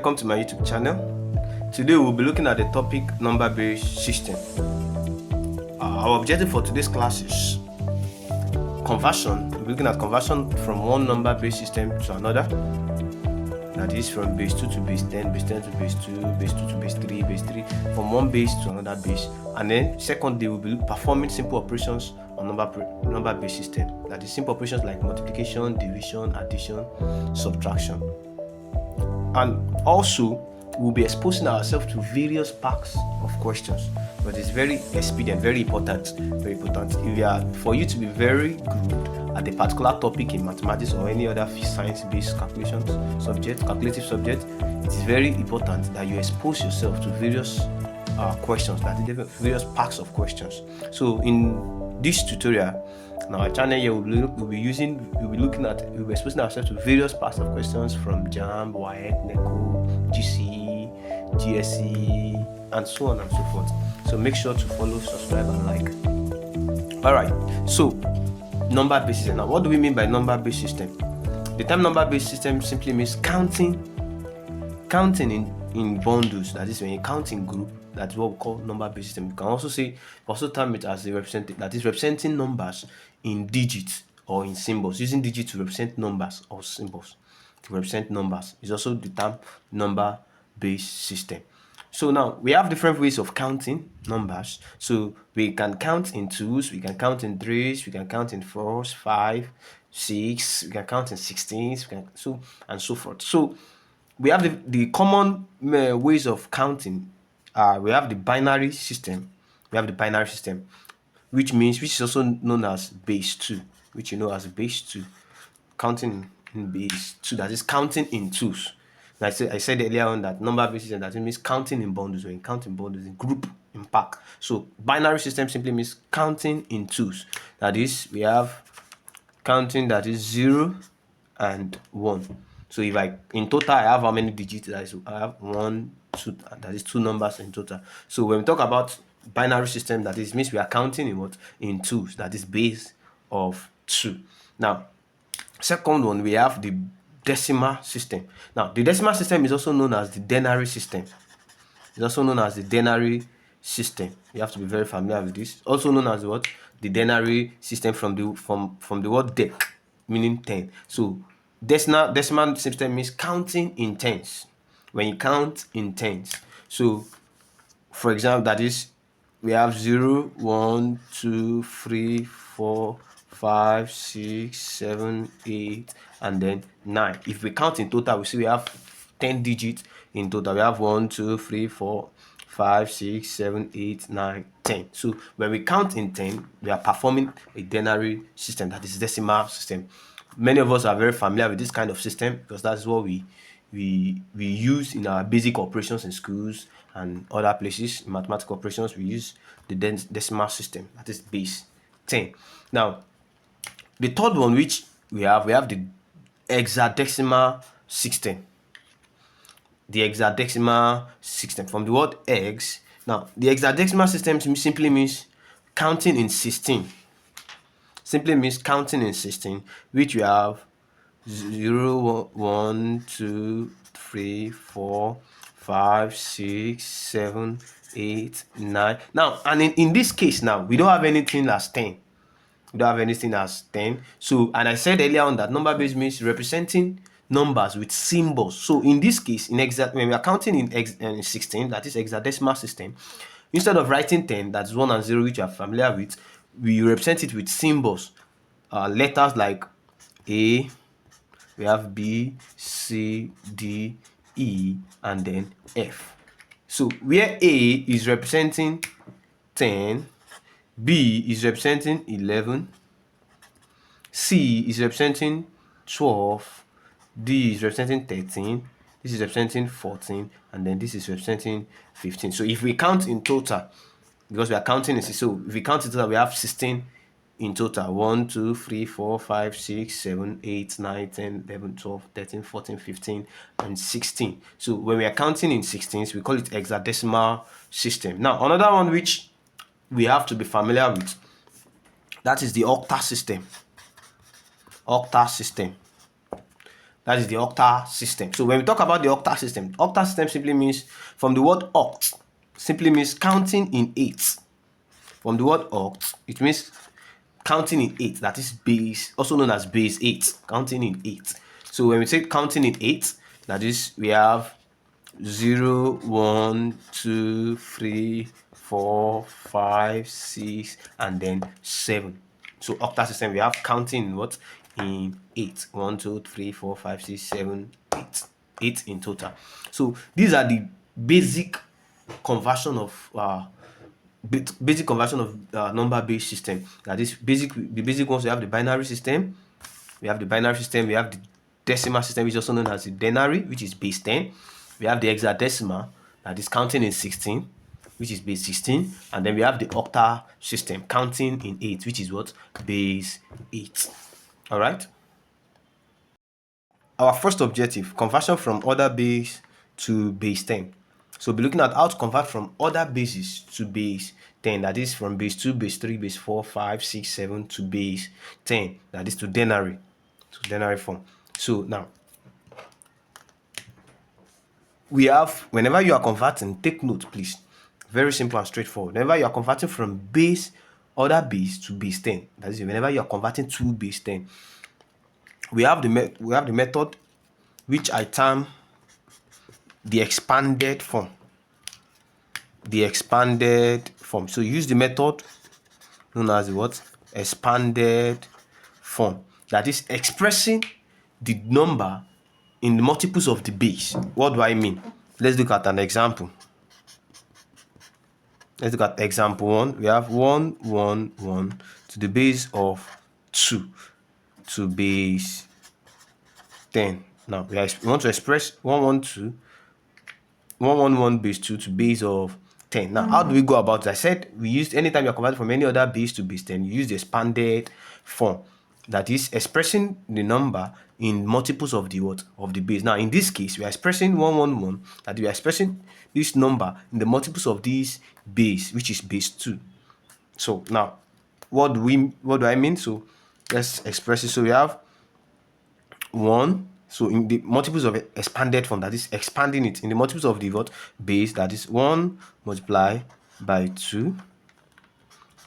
welcome to my YouTube channel. Today we'll be looking at the topic number-based system. Our objective for today's class is conversion. We'll be looking at conversion from one number-based system to another. That is from base 2 to base 10, base 10 to base 2, base 2 to base 3, base 3, from one base to another base. And then secondly, we'll be performing simple operations on number-based system. That is simple operations like multiplication, division, addition, subtraction. And also, we'll be exposing ourselves to various packs of questions. But it's very expedient, very important. For you to be very good at a particular topic in mathematics or any other science-based calculative subject, it is very important that you expose yourself to various questions, various packs of questions. So in this tutorial, on our channel here, we'll be exposing ourselves to various packs of questions from JAMB, WAEC, NECO, GCE, GSCE, and so on and so forth. So make sure to follow, subscribe, and like. Alright, so number-based system. Now, what do we mean by number-based system? The term number-based system simply means counting in bundles. That is, when you count in group, that's what we call number-based system. You can also term it as representing numbers in digits or in symbols, using digits to represent numbers or symbols to represent numbers. It's also the term number-based system. So now we have different ways of counting numbers. So we can count in 2s, we can count in 3s, we can count in 4s, 5, 6, we can count in 16s, so and so forth. So we have the common ways of counting. We have the binary system. Which is also known as base 2, which you know as base 2, counting in base 2, that is counting in 2s. I said earlier on that number-based system, that means counting in bundles, when you count in bundles, in group, in pack. So binary system simply means counting in 2s. That is, we have counting that is 0 and 1. So if in total I have how many digits? I have 1, 2, that is 2 numbers in total. So when we talk about binary system, that is means we are counting in what? In 2s, that is base of 2. Now, second one, we have the decimal system. Now, the decimal system is also known as the denary system. You have to be very familiar with this. Also known as what? The denary system from the word dec, meaning 10. So decimal system means counting in tens. When you count in tens. So for example, that is, we have 0, 1, 2, 3, 4, 5, 6, 7, 8, and then 9. If we count in total, we see we have 10 digits in total. We have 1, 2, 3, 4, 5, 6, 7, 8, 9, 10. So when we count in 10, we are performing a denary system, that is decimal system. Many of us are very familiar with this kind of system because that's what we use in our basic operations in schools and other places. In mathematical operations, we use the decimal system, that is base 10. Now, the third one which we have the hexadecimal system. The hexadecimal system, from the word hex. Now, the hexadecimal system simply means counting in 16. Simply means counting in 16, which we have 0, 1, 2, 3, 4, 5, 6, 7, 8, 9. Now, and in this case now, we don't have anything as 10. So, and I said earlier on that number-based means representing numbers with symbols. So in this case, when we are counting in 16, that is hexadecimal system, instead of writing 10, that's 1 and 0, which you are familiar with, we represent it with symbols, letters like A, we have B, C, D, E, and then F. So where A is representing 10, B is representing 11, C is representing 12, D is representing 13, this is representing 14, and then this is representing 15. So if we count in total, because we are counting in 6, so if we count in total, we have 16 in total. 1, 2, 3, 4, 5, 6, 7, 8, 9, 10, 11, 12, 13, 14, 15, and 16. So when we are counting in 16s, we call it hexadecimal system. Now, another one which we have to be familiar with, that is the octa system. That is the octal system. So when we talk about the octal system simply means, from the word oct, simply means counting in 8. From the word oct, it means counting in 8. That is base, also known as base 8, counting in 8. So when we say counting in 8, that is, we have 0, 1, 2, 3, 4, 5, 6, and then 7. So octal system, we have counting in what? In 8. 1, 2, 3, 4, 5, 6, 7, 8. 8 in total. So these are the basic conversion of number-based system. That is the basic ones. We have the binary system. We have the decimal system, which is also known as the denary, which is base 10. We have the hexadecimal, that is counting in 16, which is base 16. And then we have the octal system, counting in 8, which is what? Base 8. All right. Our first objective, conversion from order base to base 10. So we'll be looking at how to convert from order bases to base 10. That is from base 2, base 3, base 4, 5, 6, 7 to base 10. That is to denary form. So now, we have, whenever you are converting, take note please, very simple and straightforward. Whenever you are converting from order base to base 10, that is, whenever you are converting to base 10, we have the method which I term the expanded form. So use the method known as the what? Expanded form. That is expressing the number in the multiples of the base. What do I mean? Let's look at an example. Let's look at example 1. We have 1, 1, 1 to the base of 2 to base 10. Now we want to express 112 111 base 2 to base of 10. Now, how do we go about it? I said we used, anytime you're converting from any other base to base 10, you use the expanded form. That is expressing the number in multiples of the what? Of the base. Now, in this case, we are expressing 111, that we are expressing this number in the multiples of this base, which is base 2. So now, what do I mean? So let's express it. So we have 1. So in the multiples of expanded form, that is expanding it in the multiples of the what? Base, that is 1 multiplied by 2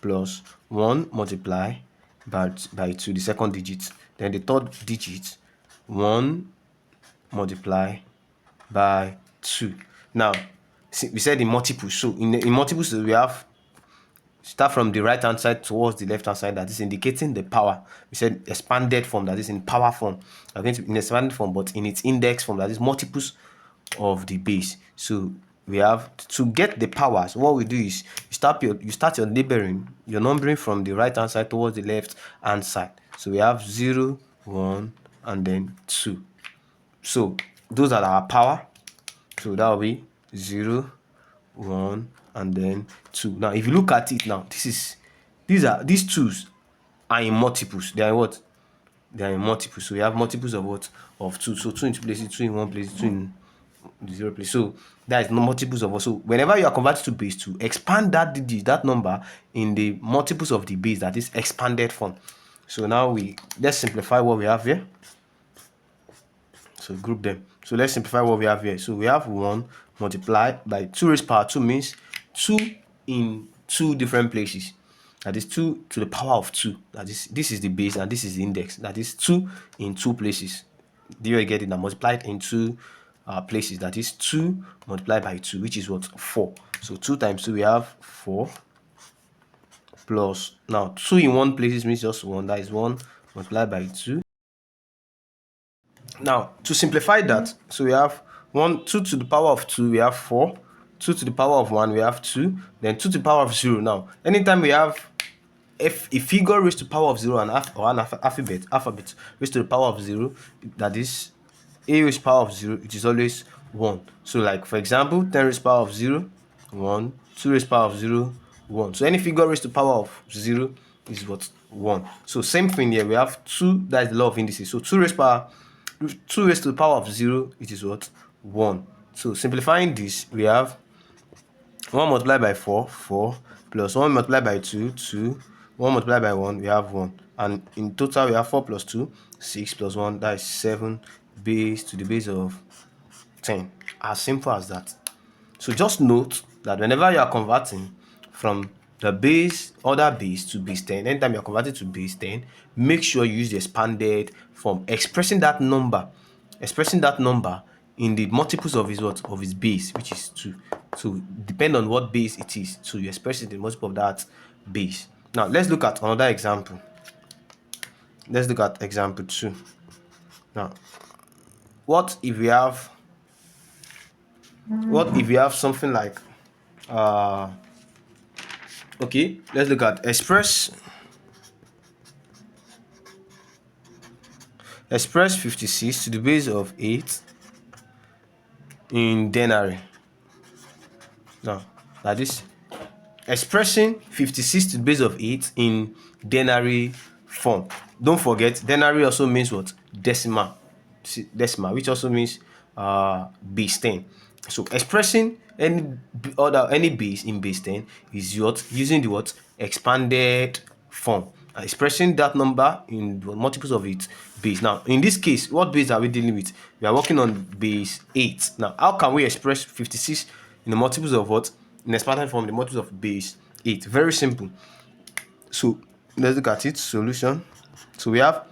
plus 1 multiplied by 2, the second digit. Then the third digit, 1 multiplied by 2. Now, we said in multiples. So in multiples, we have, start from the right hand side towards the left hand side, that is indicating the power. We said expanded form, that is in power form. We're going to in expanded form, but in its index form, that is multiples of the base. So we have to get the powers. What we do is you start your numbering from the right hand side towards the left hand side. So we have 0, 1, and then 2. So those are our power. So that will be 0, 1, and then 2. Now, if you look at it now, these 2s are in multiples. They are in what? They are in multiples. So we have multiples of what? Of 2. So 2 in 2 places, 2 in 1 place, 2 in 0 place. So that is multiples of what? So whenever you are converted to base 2, expand that number in the multiples of the base, that is expanded form. So now let's simplify what we have here. So group them. So let's simplify what we have here. So we have 1 multiplied by 2 raised power 2 means 2 in 2 different places. That is 2 to the power of 2. That is, this is the base and this is the index. That is 2 in 2 places. Do you get it? Now multiplied in 2 places. That is 2 multiplied by 2, which is what? 4. So 2 times 2, we have 4. Plus, now 2 in 1 places means just 1. That is 1 multiplied by 2. Now, to simplify that, so we have 2 to the power of 2, we have 4. 2 to the power of 1, we have 2. Then 2 to the power of 0. Now, anytime we have a figure raised to the power of 0 and an alphabet raised to the power of 0, that is a raised to the power of 0, it is always 1. So, like for example, 10 raised to the power of 0, 1. 2 raised to the power of 0, 1. So, any figure raised to the power of 0 is what? 1. So, same thing here. We have 2, that is the law of indices. So, 2 raised to the power of 0, it is what? 1. So simplifying this, we have 1 multiplied by 4, 4, plus 1 multiplied by 2, 2, 1 multiplied by 1, we have 1. And in total, we have 4 plus 2, 6 plus 1, that is 7 base to the base of 10. As simple as that. So just note that whenever you are converting from the base, other base to base 10, anytime you're converting to base 10, make sure you use the expanded form, expressing that number in the multiples of his what? Of his base, which is 2. So depend on what base it is. So you express it in the multiple of that base. Now let's look at another example. Let's look at example 2. Now, what if we have something like okay, let's look at express 56 to the base of 8 in denary. Now, that is expressing 56 to the base of 8 in denary form. Don't forget, denary also means what? Decimal, which also means base 10. So expressing any base in base 10 is what? Using the what? Expanded form. Expressing that number in the multiples of its base. Now, in this case, what base are we dealing with? We are working on base 8. Now, how can we express 56 in the multiples of what? In expanded form, the multiples of base 8. Very simple. So, let's look at it. Solution. So, we have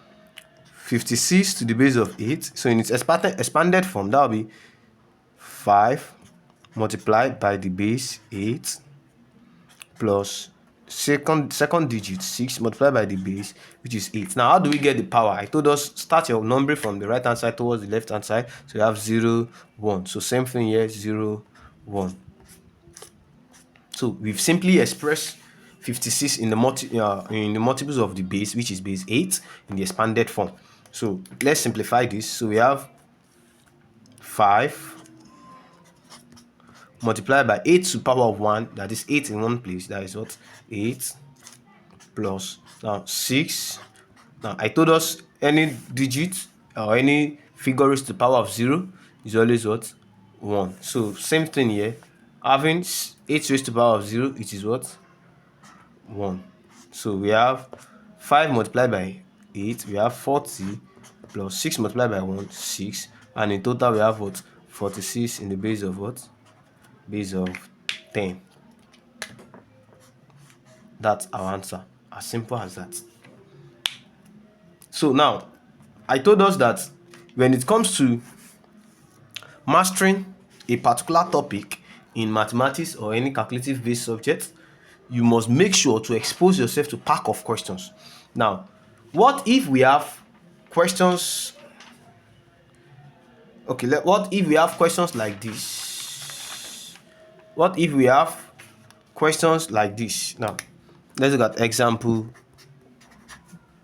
56 to the base of 8. So, in its expanded form, that will be 5 multiplied by the base 8 plus second digit 6 multiplied by the base, which is 8. Now, how do we get the power? I told us start your numbering from the right hand side towards the left hand side. So you have 0, 1. So same thing here, 0, 1. So we've simply expressed 56 in the multiples of the base, which is base 8, in the expanded form. So let's simplify this. So we have 5 multiplied by 8 to the power of 1, that is 8 in one place, that is what? 8 plus now 6. Now I told us any digit or any figure raised to the power of 0 is always what? 1. So same thing here, having 8 raised to the power of 0, it is what? 1. So we have 5 multiplied by 8, we have 40 plus 6 multiplied by 1, 6, and in total we have what? 46 in the base of what? Base of 10. That's our answer. As simple as that. So now, I told us that when it comes to mastering a particular topic in mathematics or any calculative based subject, you must make sure to expose yourself to pack of questions. Now, what if we have questions? Okay, what if we have questions like this? What if we have questions like this? Now, let's look at example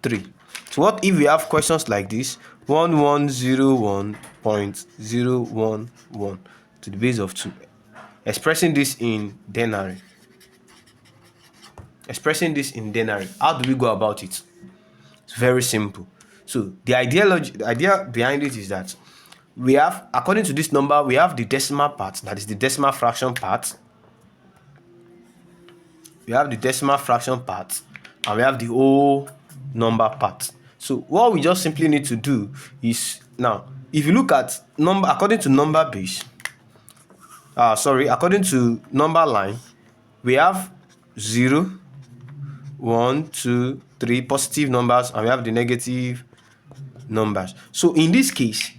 3. So what if we have questions like this? 1101.011 to the base of 2. Expressing this in denary. How do we go about it? It's very simple. So the idea behind it is that we have, according to this number, we have the decimal part, that is the decimal fraction part. We have the decimal fraction part, and we have the whole number part. So what we just simply need to do is, now, if you look at number according to number base, according to number line, we have 0, 1, 2, 3 positive numbers, and we have the negative numbers. So in this case,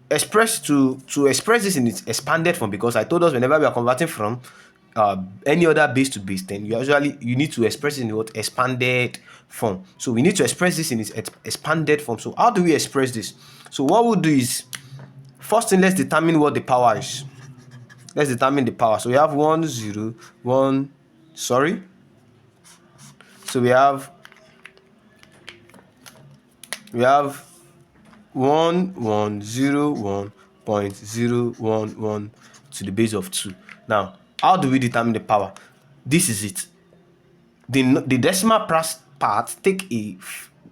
to express this in its expanded form, because I told us whenever we are converting from any other base to base 10, you need to express it in what? Expanded form. So we need to express this in its expanded form. So how do we express this? So what we'll do is, first thing, let's determine what the power is. Let's determine the power. So we have 1, 0, 1. Sorry. So we have 1101.011 to the base of 2. Now, how do we determine the power? This is it. The decimal part take a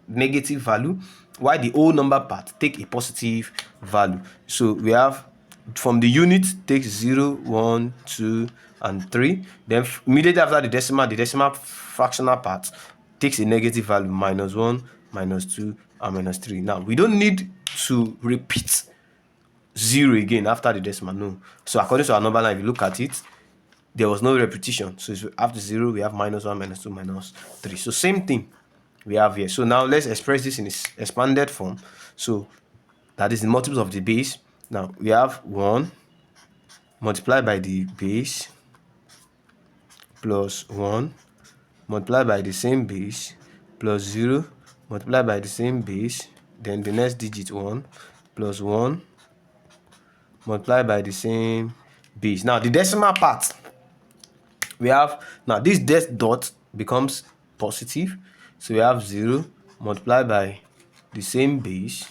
negative value, while the whole number part take a positive value. So we have, from the unit, take 0, 1, 2, and 3. Then immediately after the decimal fractional part takes a negative value, -1, -2, and -3. Now, we don't need to repeat 0 again after the decimal. No. So according to our number line, if you look at it, there was no repetition. So after 0, we have -1, -2, -3. So same thing we have here. So now let's express this in its expanded form. So that is the multiples of the base. Now we have 1 multiplied by the base plus 1 multiplied by the same base plus 0 multiplied by the same base, then the next digit 1 plus 1 multiplied by the same base. Now the decimal part, we have, now this dot becomes positive, so we have 0 multiplied by the same base,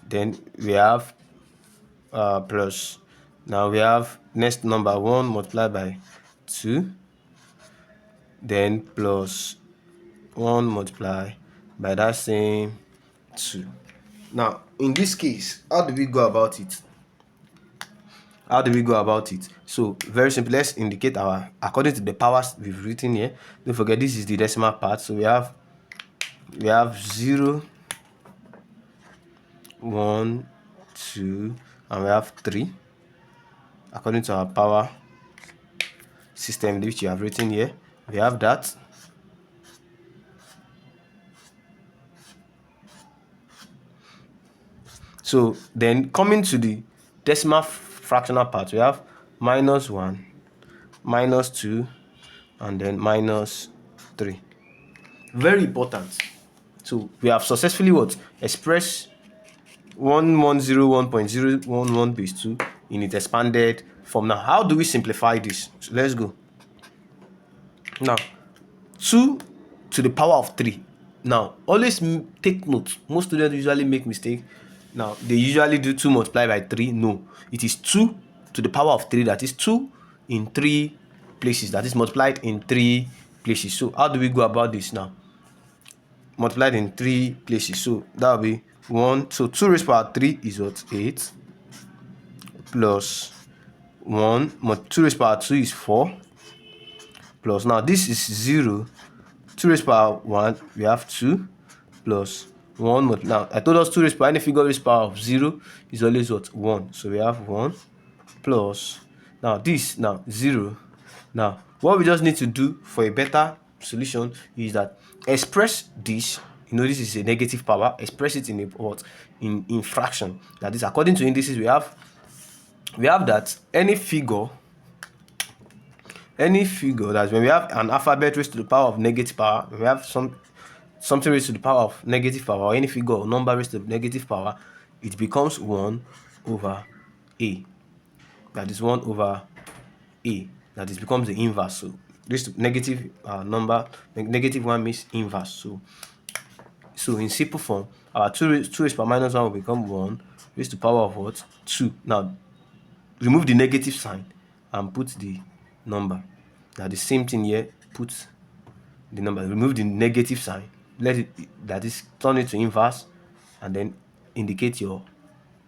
then we have plus, now we have next number 1 multiplied by 2, then plus 1 multiplied by that same 2. Now in this case, how do we go about it? So very simple. Let's indicate our, according to the powers we've written here. Don't forget, this is the decimal part. So we have 0, 1, 2, and we have 3 according to our power system which you have written here. We have that. So then coming to the decimal fractional part, we have -1, -2, and then -3. Very important. So we have successfully expressed 1101.011 base 2 in its expanded form. Now how do we simplify this? So let's go. Now 2 to the power of 3. Now always take note, most students usually make mistake. Now they usually do 2 multiplied by 3. No, it is 2 to the power of 3, that is 2 in 3 places, that is multiplied in 3 places. So how do we go about this now? Multiplied in 3 places, so that will be 1. So 2 raised to power 3 is what? 8, plus 1, 2 raised to power 2 is 4, plus, now this is 0, 2 raised to power 1, we have 2, plus 1. Now I told us 2 raised to power, any figure raised to power of 0 is always what? 1. So we have 1 plus, now this, now 0. Now what we just need to do for a better solution is that express this, this is a negative power, express it in a what? In fraction. That is, according to indices, we have that any figure that when we have an alphabet raised to the power of negative power, we have something raised to the power of negative power, or any figure or number raised to the negative power, it becomes 1 over a. That is 1 over a. That is becomes the inverse. So this negative number, negative 1 means inverse. So in simple form, our 2 raised to power -1 will become 1 raised to the power of what? 2. Now remove the negative sign and put the number. Now the same thing here, put the number, remove the negative sign, let it, that is, turn it to inverse, and then indicate your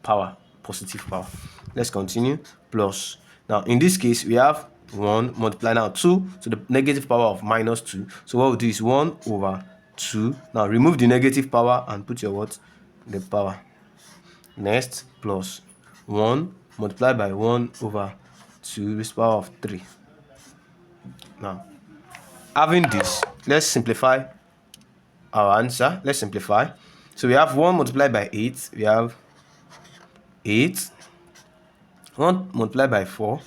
power, positive power. Let's continue. Plus, now in this case we have 1 multiply now 2 to the negative power of -2. So what we'll do is 1 over 2. Now remove the negative power and put your what? The power. Next, plus 1 multiplied by 1 over 2 raised to the power of 3. Now having this, let's simplify our answer. Let's simplify. So we have 1 multiplied by 8, we have 8. 1 multiplied by 4,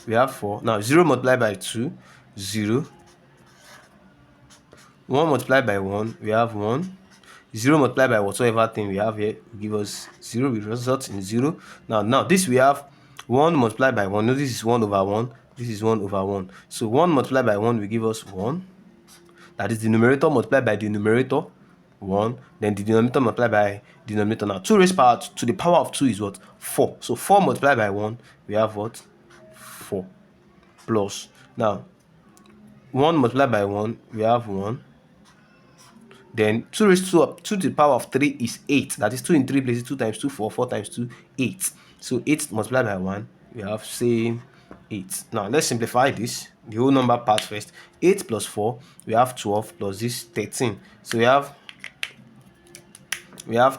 we have 4. Now 0 multiplied by 2, 0. 1 multiplied by 1, we have 1. 0 multiplied by whatsoever thing we have here will give us 0, will result in 0. Now this we have 1 multiplied by 1. No, this is 1 over 1. This is 1 over 1. So 1 multiplied by 1 will give us 1. That is the numerator multiplied by the numerator, 1. Then the denominator multiplied by the denominator. Now 2 raised power to the power of 2 is what? 4. So 4 multiplied by 1, we have what? 4. Plus, now 1 multiplied by 1, we have 1. Then 2 raised to 2 to the power of 3 is 8. That is 2 in 3 places. 2 times 2, 4. 4 times 2, 8. So 8 multiplied by 1, we have same 8. Now let's simplify this, the whole number part first. 8 plus 4, we have 12, plus this 13. So we have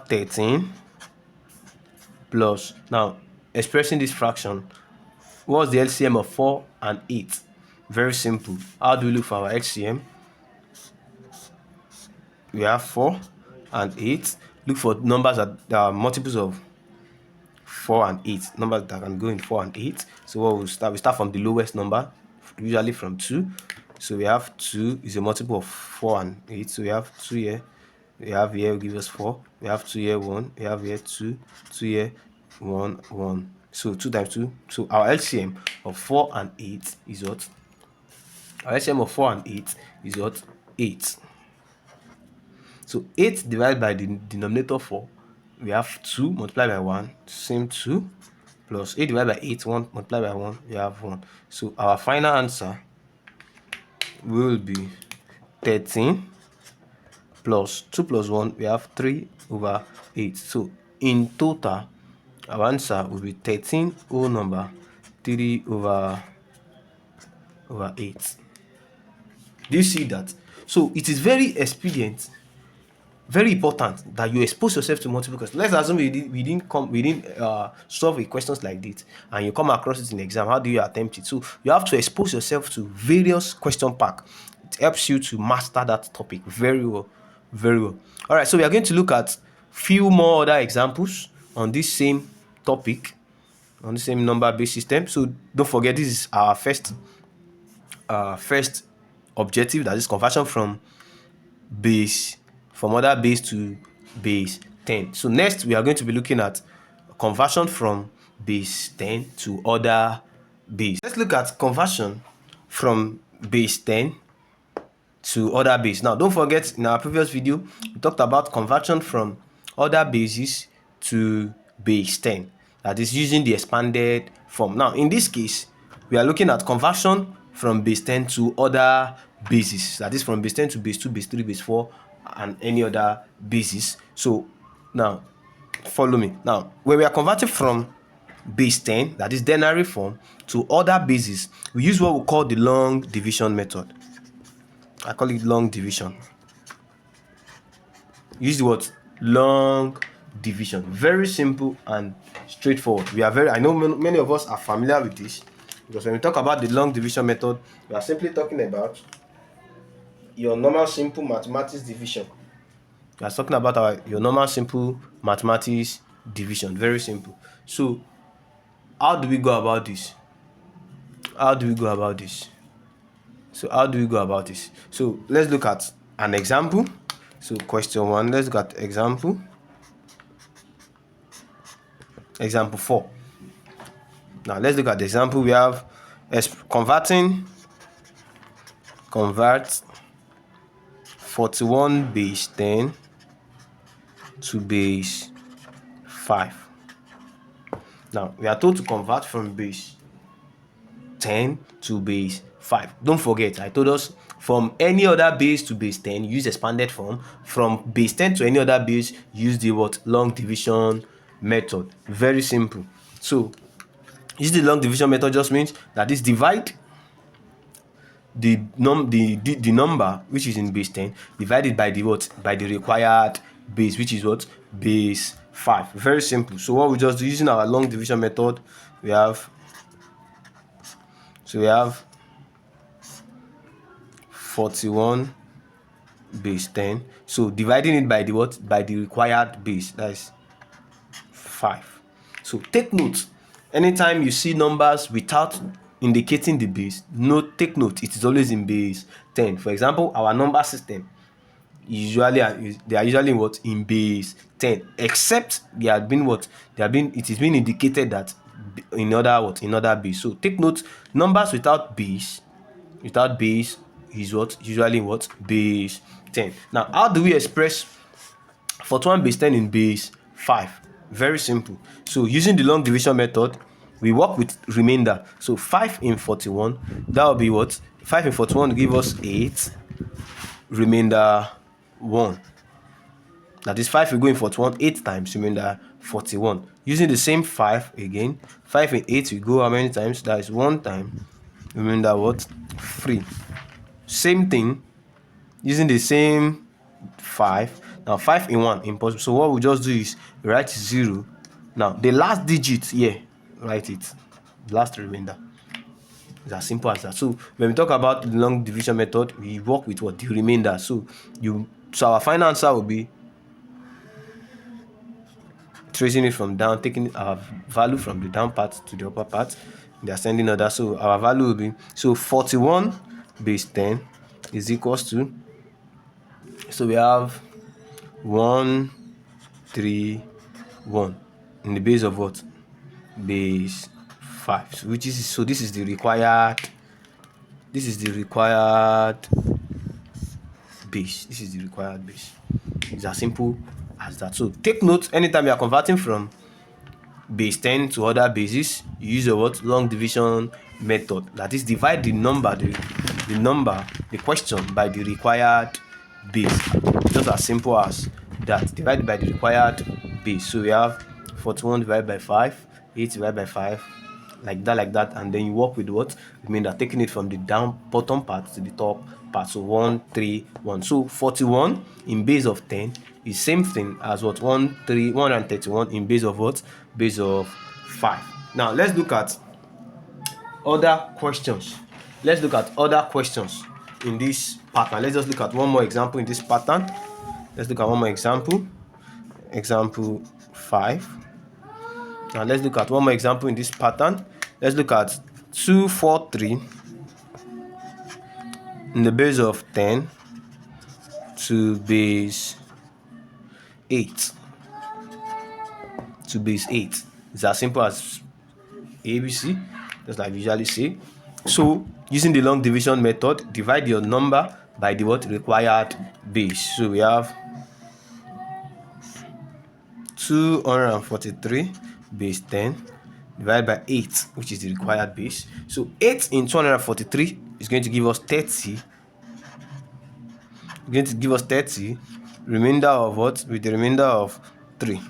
13 plus, now expressing this fraction, what's the LCM of 4 and 8? Very simple. How do we look for our LCM? We have 4 and 8. Look for numbers that are multiples of 4 and 8, numbers that can go in 4 and 8. So what we start from the lowest number, usually from 2. So we have 2 is a multiple of 4 and 8. So we have 2 here. We have here will give us 4. We have 2 here, 1. We have here 2. 2 here, 1, 1. So 2 times 2. So our LCM of 4 and 8 is what? Our LCM of 4 and 8 is what? 8. So 8 divided by the denominator 4, we have 2 multiplied by 1, same 2, plus 8 divided by 8, 1 multiplied by 1, we have 1. So our final answer will be 13 plus 2 plus 1, we have 3 over 8. So in total, our answer will be 13 whole number 3 over 8. Do you see that? So it is very expedient, very important that you expose yourself to multiple questions. Let's assume we didn't solve a questions like this, and you come across it in exam. How do you attempt it? So you have to expose yourself to various question pack. It helps you to master that topic very well, very well. All right, so we are going to look at few more other examples on this same topic, on the same number-based system. So don't forget, this is our first objective, that is conversion from other base to base 10. So next we are going to be looking at conversion from base 10 to other base. Let's look at conversion from base 10 to other base. Now don't forget, in our previous video we talked about conversion from other bases to base 10, that is using the expanded form. Now in this case we are looking at conversion from base 10 to other bases, that is from base 10 to base 2, base 3, base 4, and any other bases. So now follow me. Now when we are converting from base 10, that is denary form, to other bases, we use what we call the long division method. I call it long division. Use the word long division. Very simple and straightforward. I know many of us are familiar with this, because when we talk about the long division method, we are simply talking about your normal simple mathematics division. We are talking about your normal simple mathematics division. Very simple. So how do we go about this? So let's look at an example. So question 1, let's look at example 4. Now let's look at the example. We have convert 41 base 10 to base 5. Now we are told to convert from base 10 to base 5. Don't forget, I told us from any other base to base 10 use expanded form. From base 10 to any other base use the long division method. Very simple. So use the long division method just means that is divide the number which is in base 10 divided by the required base, which is base 5. Very simple. So what we just do using our long division method, we have 41 base 10. So dividing it by the required base, that is 5. So take note, anytime you see numbers without indicating the base, take note, it is always in base 10. For example, our number system they are usually in base 10, except it has been indicated that in other base. So take note, numbers without base is usually base 10. Now how do we express 41 base 10 in base 5? Very simple. So using the long division method, we work with remainder. So 5 in 41, that will be 5 in 41 will give us 8, remainder 1. That is 5 will go in 41 8 times, remainder 41. Using the same 5 again, 5 in 8 will go how many times? That is 1 time, remainder 3. Same thing, using the same 5. Now 5 in 1 impossible. So what we just do is write 0, Now the last digit here, write it, last remainder. It's as simple as that. So when we talk about the long division method, we work with what? The remainder. So our final answer will be tracing it from down, taking our value from the down part to the upper part, the ascending order. So our value will be, so 41 base 10 is equals to, so we have 1 3 1 in the base of what? Base 5. So which is, so this is the required, this is the required base. This is the required base. It's as simple as that. So take note, anytime you are converting from base 10 to other bases, you use a what? Long division method. That is, divide the number, the question by the required base. Just as simple as that. Divided by the required base. So we have 41 divided by 5, 8 divided by 5, like that, and then you work with what? Remainder, taking it from the down bottom part to the top part. So 1 3 1. So 41 in base of 10 is same thing as what? 131 in base of what? Base of 5. Now let's look at other questions. Let's look at other questions in this pattern. Let's just look at one more example in this pattern. Let's look at one more example. Example 5. Now let's look at one more example in this pattern. Let's look at 243 in the base of 10 to base 8. To base 8. It's as simple as ABC, just like we usually say. So using the long division method, divide your number by the what? Required base. So we have 243 base 10 divided by 8, which is the required base. So 8 in 243 is going to give us 30. Going to give us 30. Remainder of what? With the remainder of 3.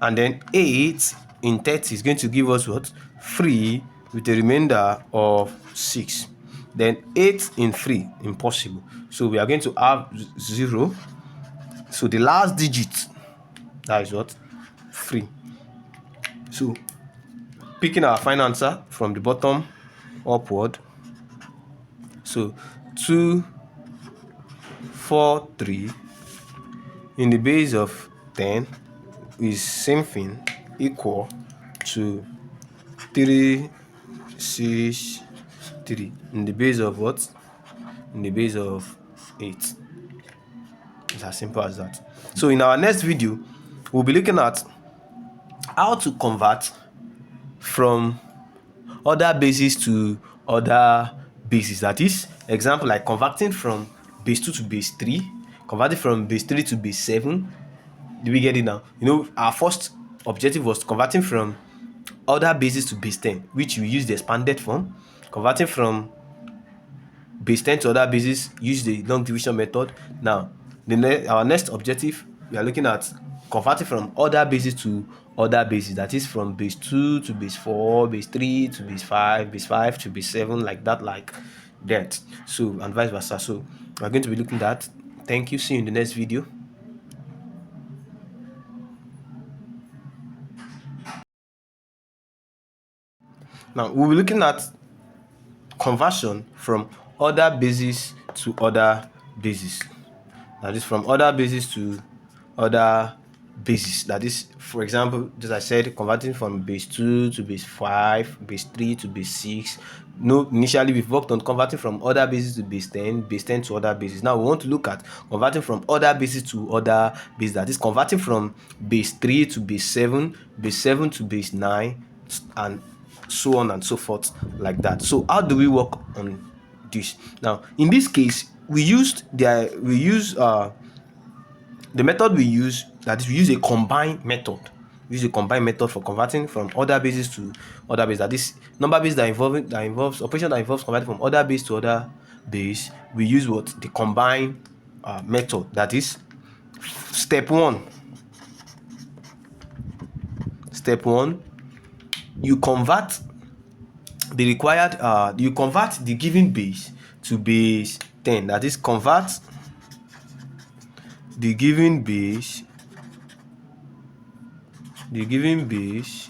And then 8 in 30 is going to give us what? 3 with a remainder of 6. Then 8 in 3, impossible. So we are going to have 0. So the last digit, that is what? 3. So picking our final answer from the bottom upward. So 2 4 3 in the base of 10 is same thing, equal to 3 6 3 in the base of what? In the base of 8. It's as simple as that. So in our next video, we'll be looking at how to convert from other bases to other bases. That is, example like converting from base 2 to base 3, converting from base 3 to base 7. Do we get it now? You know, our first objective was converting from other bases to base 10, which we use the expanded form. Converting from base 10 to other bases, use the long division method. Now, our next objective, we are looking at converting from other bases to other bases. That is, from base 2 to base 4, base 3 to base 5, base 5 to base 7, like that. So, and vice versa. So, we're going to be looking at that. Thank you. See you in the next video. Now, we'll be looking at conversion from other bases to other bases. That is, from other bases to other bases. That is, for example, as I said, converting from base 2 to base 5, base 3 to base 6. No, initially we've worked on converting from other bases to base 10, base 10 to other bases. Now we want to look at converting from other bases to other bases. That is, converting from base 3 to base 7, base 7 to base 9, and so on and so forth, like that. So how do we work on this? Now in this case, we use the method we use, that is, we use a combined method. We use a combined method for converting from other bases to other bases. That is, number base that involves operation that involves converting from other base to other base. We use what? The combined method. That is, step 1. Step 1, you convert the required you convert the given base to base 10. That is, convert the given base the given base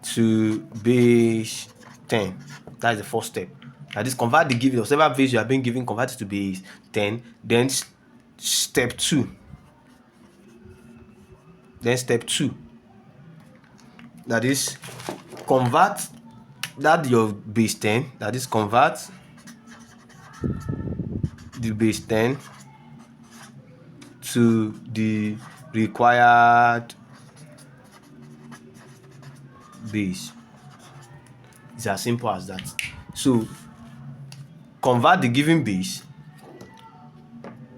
to base 10. That's the first step. That is, convert the given, whatever base you have been given, convert it to base 10. Then step 2. That is, convert that your base 10. That is, convert the base 10 to the required base. It's as simple as that. So convert the given base,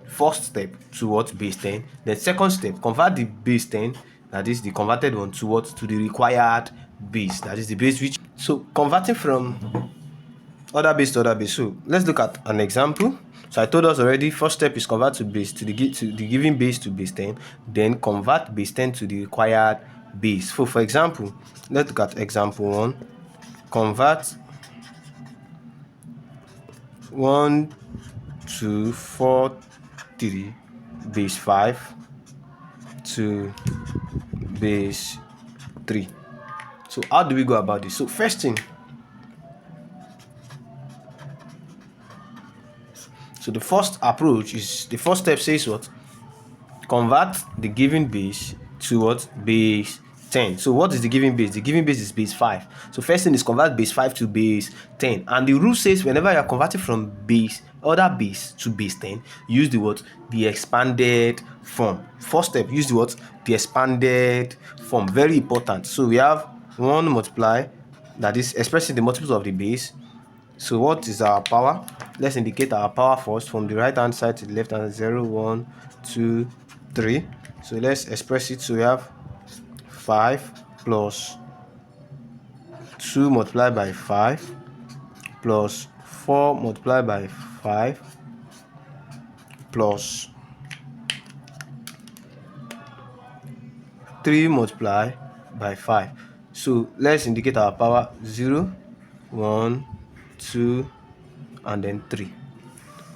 first step, to what? Base 10. Then second step, convert the base 10, that is the converted one, to what? To the required base, that is the base which. So converting from other base to other base. So let's look at an example. So I told us already, first step is convert to base to the given base to base 10, then convert base 10 to the required base. So for example, let's look at example 1. Convert 1, 2, 4, 3 base 5 to base 3. So how do we go about this? So first thing, so the first approach is, the first step says what? Convert the given base to what? Base 10. So what is the given base? The given base is base 5. So first thing is convert base 5 to base 10. And the rule says whenever you are converting from other base to base 10, use the what? The expanded form. First step, use the what? The expanded form. Very important. So we have 1 multiply, that is expressing the multiples of the base. So what is our power? Let's indicate our power first from the right hand side to the left hand. 0, 1, 2, 3. So let's express it. So we have 5 plus 2 multiplied by 5 plus 4 multiplied by 5 plus 3 multiplied by 5. So let's indicate our power. 0, 1, 2, and then 3.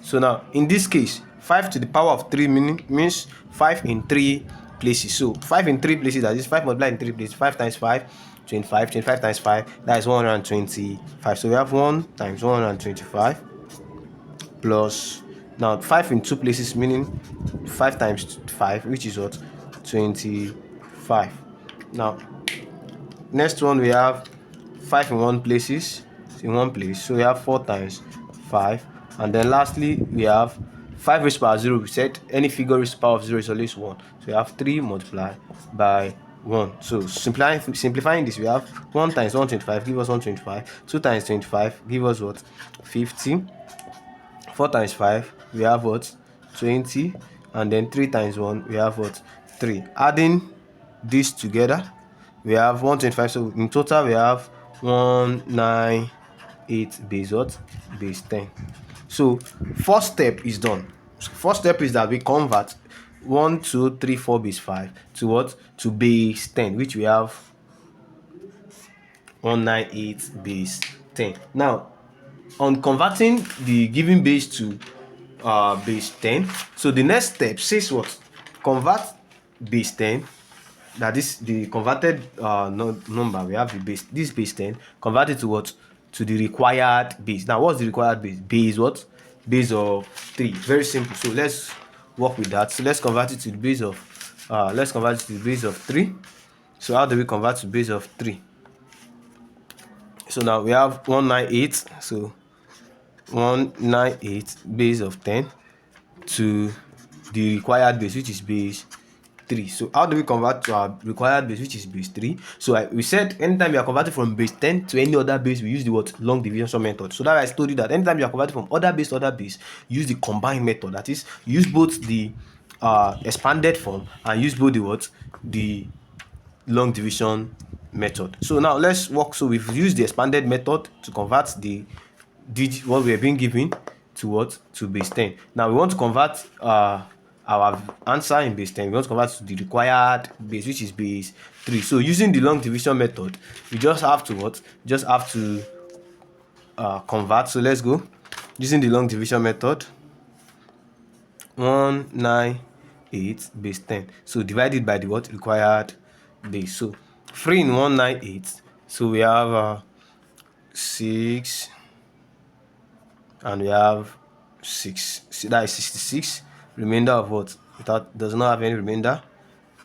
So now in this case, 5 to the power of 3 means 5 in 3 places. So 5 in 3 places, that is 5 multiplied in 3 places. 5 times 5, 25. 25 times 5, that is 125. So we have 1 times 125 plus, now 5 in 2 places, meaning 5 times 5, which is what? 25. Now next one, we have 5 in 1 place. So we have 4 times 5. And then lastly, we have 5 raised to the power of 0. We said any figure raised to the power of 0 is always 1. So we have 3 multiplied by 1. So simplifying this, we have 1 times 125 give us 125. 2 times 25 give us what? 50. 4 times 5, we have what? 20. And then 3 times 1, we have what? 3. Adding this together, we have 125. So in total, we have 198 base what? Base 10. So first step is done. First step is that we convert 1, 2, 3, 4 base 5 to what? To base 10, which we have 198 base 10. Now on converting the given base to base 10, so the next step says what? Convert base 10, that is the converted number. We have the base, this base 10, convert it to what? To the required base. Now what's the required base? Base what? Base of 3. Very simple. So let's work with that. So let's convert it to the base of 3. So how do we convert to base of 3? So now we have 198. So 198 base of 10 to the required base, which is base 3. So how do we convert to our required base, which is base 3? So we said anytime you are converting from base 10 to any other base, we use the what? Long division method. So that I told you that anytime you are converting from other base to other base, use the combined method. That is, use both the expanded form and use both the what? The long division method. So now let's work. So we've used the expanded method to convert the digit, what we have been given, to what? To base 10. Now we want to convert our answer in base 10. We want to convert to the required base, which is base 3. So using the long division method, we just have to what? Just have to convert. So let's go. Using the long division method, 198 base 10. So divided by the what? Required base. So 3 in 198. So we have 6, and we have 6. So that is 66. Remainder of what? That does not have any remainder.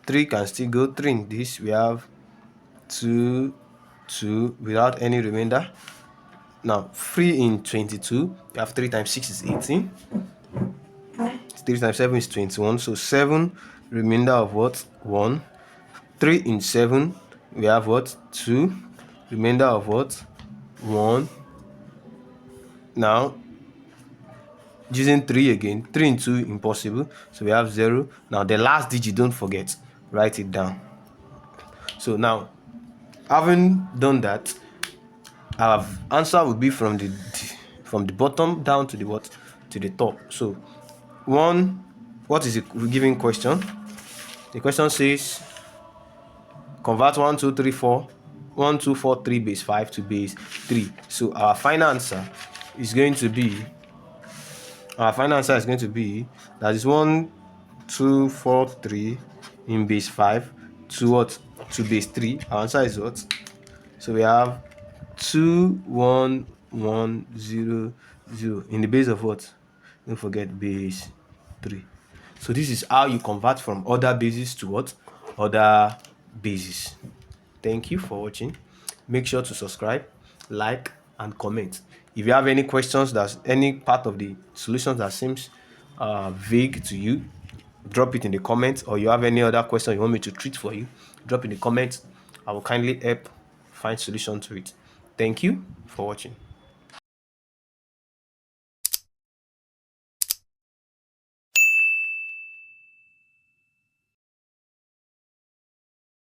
3 can still go. 3 in this. We have 2, 2 without any remainder. Now 3 in 22. We have 3 times 6 is 18. 3 times 7 is 21. So 7, remainder of what? 1. 3 in 7. We have what? 2. Remainder of what? 1. Now using 3 again. 3 in 2, impossible. So we have 0. Now the last digit, don't forget, write it down. So now, having done that, our answer will be from the bottom down to the what? To the top. So what is the given question? The question says convert 1, 2, 3, 4, 1, 2, 4, 3 base 5 to base 3. So our final answer is going to be that is 1, 2, 4, 3 in base 5 to what? To base 3. Our answer is what? So we have 2, 1, 1, 0, 0 in the base of what? Don't forget base 3. So this is how you convert from other bases to what? Other bases. Thank you for watching. Make sure to subscribe, like, and comment. If you have any questions, that's any part of the solutions that seems vague to you, drop it in the comments. Or you have any other question you want me to treat for you, drop in the comments. I will kindly help find solution to it. Thank you for watching.